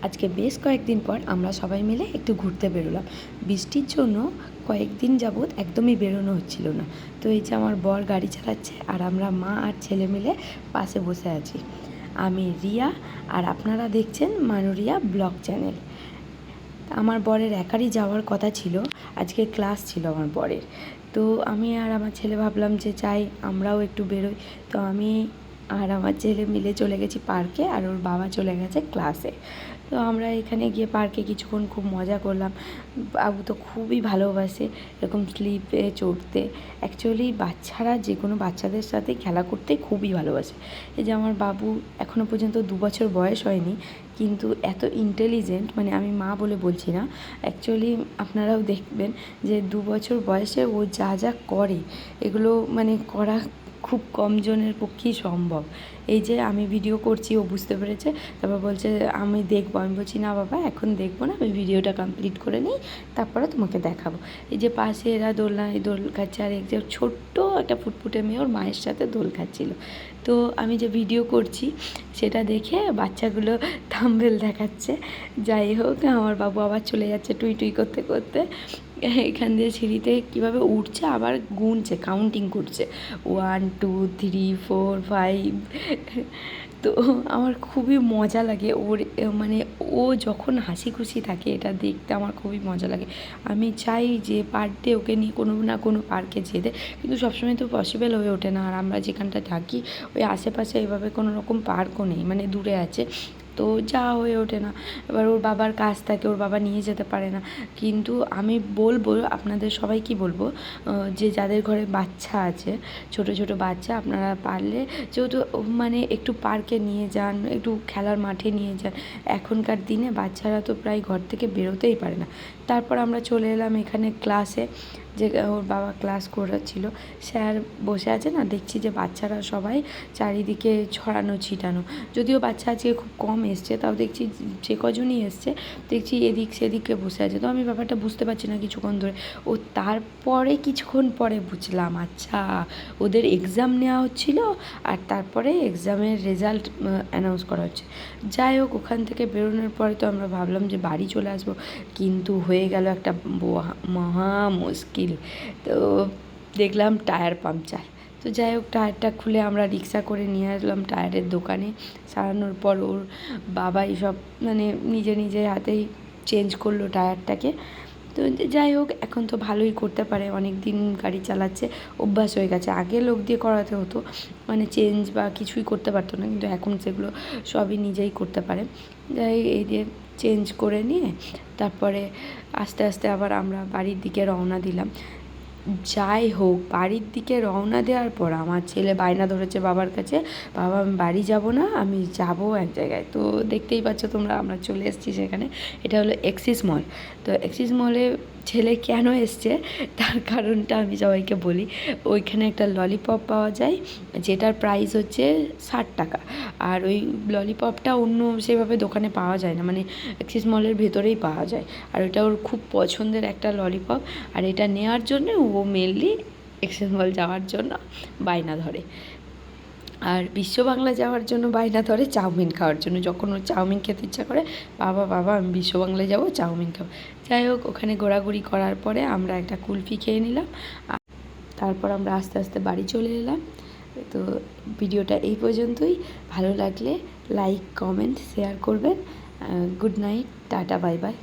আজকে বেশ কয়েকদিন পর আমরা সবাই মিলে একটু ঘুরতে বেরোলাম। বৃষ্টির জন্য কয়েকদিন যাবৎ একদমই বেরোনো হচ্ছিল না। তো এই যে আমার বর গাড়ি চালাচ্ছে আর আমরা মা আর ছেলে মিলে পাশে বসে আছি। আমি রিয়া আর আপনারা দেখছেন মানুরিয়া ব্লগ চ্যানেল। আমার বরের একারই যাওয়ার কথা ছিল, আজকে ক্লাস ছিল আমার বরের। তো আমি আর আমার ছেলে ভাবলাম যে চাই আমরাও একটু বেরোই। তো আমি আর আমার ছেলে মিলে চলে গেছি পার্কে, আর ওর বাবা চলে গেছে ক্লাসে। তো আমরা এখানে গিয়ে পার্কে কিছুক্ষণ খুব মজা করলাম। বাবু তো খুবই ভালোবাসে এরকম স্লিপে চড়তে। অ্যাকচুয়ালি বাচ্চারা যে কোনো বাচ্চাদের সাথে খেলা করতে খুবই ভালোবাসে। এই যে আমার বাবু এখনও পর্যন্ত 2 বছর বয়স হয়নি, কিন্তু এত ইন্টেলিজেন্ট, মানে আমি মা বলে বলছি না, অ্যাকচুয়ালি আপনারাও দেখবেন যে 2 বছর বয়সে ও যা যা করে এগুলো মানে করা খুব কম জনের পক্ষেই সম্ভব। এই যে আমি ভিডিও করছি, ও বুঝতে পেরেছে, তারপর বলছে আমি দেখবো। আমি বলছি না বাবা, এখন দেখবো না, আমি ভিডিওটা কমপ্লিট করে নিই, তারপরে তোমাকে দেখাবো। এই যে পাশে এরা দোল খাচ্ছে, আর এক যে ছোট্ট একটা ফুটফুটে মেয়ে ওর মায়ের সাথে দোল খাচ্ছিল। তো আমি যে ভিডিও করছি সেটা দেখে বাচ্চাগুলো থাম্বনেল দেখাচ্ছে। যাই হোক, আমার বাবু আবার চলে যাচ্ছে টুই টুই করতে করতে। এখান দিয়ে সিঁড়িতে কীভাবে উঠছে, আবার গুনছে, কাউন্টিং করছে, 1 2 3 4 5। তো আমার খুবই মজা লাগে ওর, মানে ও যখন হাসি খুশি থাকে এটা দেখতে আমার খুবই মজা লাগে। আমি চাই যে পার ডে ওকে নিয়ে কোনো না কোনো পার্কে যেতে, কিন্তু সবসময় তো পসিবল হয়ে ওঠে না। আর আমরা যেখানটা থাকি ওই আশেপাশে এভাবে কোনো রকম পার্কও নেই, মানে দূরে আছে, তো যাওয়া হয়ে ওঠে না। এবার ওর বাবার কাজ থাকে, ওর বাবা নিয়ে যেতে পারে না। কিন্তু আমি বলবো আপনাদের সবাইকে বলবো, যে যাদের ঘরে বাচ্চা আছে, ছোট ছোট বাচ্চা, আপনারা পারলে যেহেতু মানে একটু পার্কে নিয়ে যান, একটু খেলার মাঠে নিয়ে যান। এখনকার দিনে বাচ্চারা তো প্রায় ঘর থেকে বেরোতেই পারে না। তারপর আমরা চলে এলাম এখানে ক্লাসে, যে ওর বাবা ক্লাস করাচ্ছিল। স্যার বসে আছে না, দেখছি যে বাচ্চারা সবাই চারিদিকে ছড়ানো ছিটানো। যদিও বাচ্চা আজকে খুব কম এসছে, তাও দেখছি যে কজনই এসছে দেখছি এদিক সেদিকে বসে আছে। তো আমি ব্যাপারটা বুঝতে পারছি না কিছুক্ষণ ধরে। ও তারপরে কিছুক্ষণ পরে বুঝলাম, আচ্ছা ওদের এক্সাম নেওয়া হচ্ছিলো, আর তারপরে এক্সামের রেজাল্ট অ্যানাউন্স করা হচ্ছে। যাই হোক, ওখান থেকে বেরোনোর পরে তো আমরা ভাবলাম যে বাড়ি চলে আসবো, কিন্তু হয়ে গেল একটা মহা মুশকিল। তো দেখলাম টায়ার পাংচার। তো যাই হোক, টায়ারটা খুলে আমরা রিক্সা করে নিয়ে আসলাম টায়ারের দোকানে। সারানোর পর ওর বাবাই সব মানে নিজে হাতেই চেঞ্জ করলো টায়ারটাকে। তো যাই হোক, এখন তো ভালোই করতে পারে, অনেক দিন গাড়ি চালাচ্ছে, অভ্যাস হয়ে গেছে। আগে লোক দিয়ে করাতে হতো, মানে চেঞ্জ বা কিছুই করতে পারতো না, কিন্তু এখন সেগুলো সবই নিজেই করতে পারে। যাই এই দিয়ে চেঞ্জ করে নিয়ে তারপরে আস্তে আস্তে আবার আমরা বাড়ির দিকে রওনা দিলাম। যাই হোক, বাড়ির দিকে রওনা দেওয়ার পর আমার ছেলে বায়না ধরেছে বাবার কাছে, বাবা আমি বাড়ি যাব না, আমি যাব এক জায়গায়। তো দেখতেই পাচ্ছ তোমরা, আমরা চলে এসেছি সেখানে। এটা হলো এক্সিস মল। তো এক্সিস মলে ছেলে কেন এসছে তার কারণটা আমি সবাইকে বলি। ওইখানে একটা ললিপপ পাওয়া যায়, যেটার প্রাইস হচ্ছে 60 টাকা। আর ওই ললিপপটা অন্য সেভাবে দোকানে পাওয়া যায় না, মানে এক্সিস মলের ভেতরেই পাওয়া যায়। আর ওটা ওর খুব পছন্দের একটা ললিপপ, আর এটা নেওয়ার জন্য ও মেনলি এক্সিস মল যাওয়ার জন্য বায়না ধরে। আর বিশ্ব বাংলা যাওয়ার জন্য বায়না ধরে চাউমিন খাওয়ার জন্য। যখন ওর চাউমিন খেতে ইচ্ছা করে, বাবা আমি বিশ্ব বাংলায় যাবো, চাউমিন খাবো। যাই হোক, ওখানে ঘোরাঘুরি করার পরে আমরা একটা কুলফি খেয়ে নিলাম, তারপর আমরা আস্তে আস্তে বাড়ি চলে এলাম। তো ভিডিওটা এই পর্যন্তই। ভালো লাগলে লাইক কমেন্ট শেয়ার করবেন। Good night, tata, bye bye.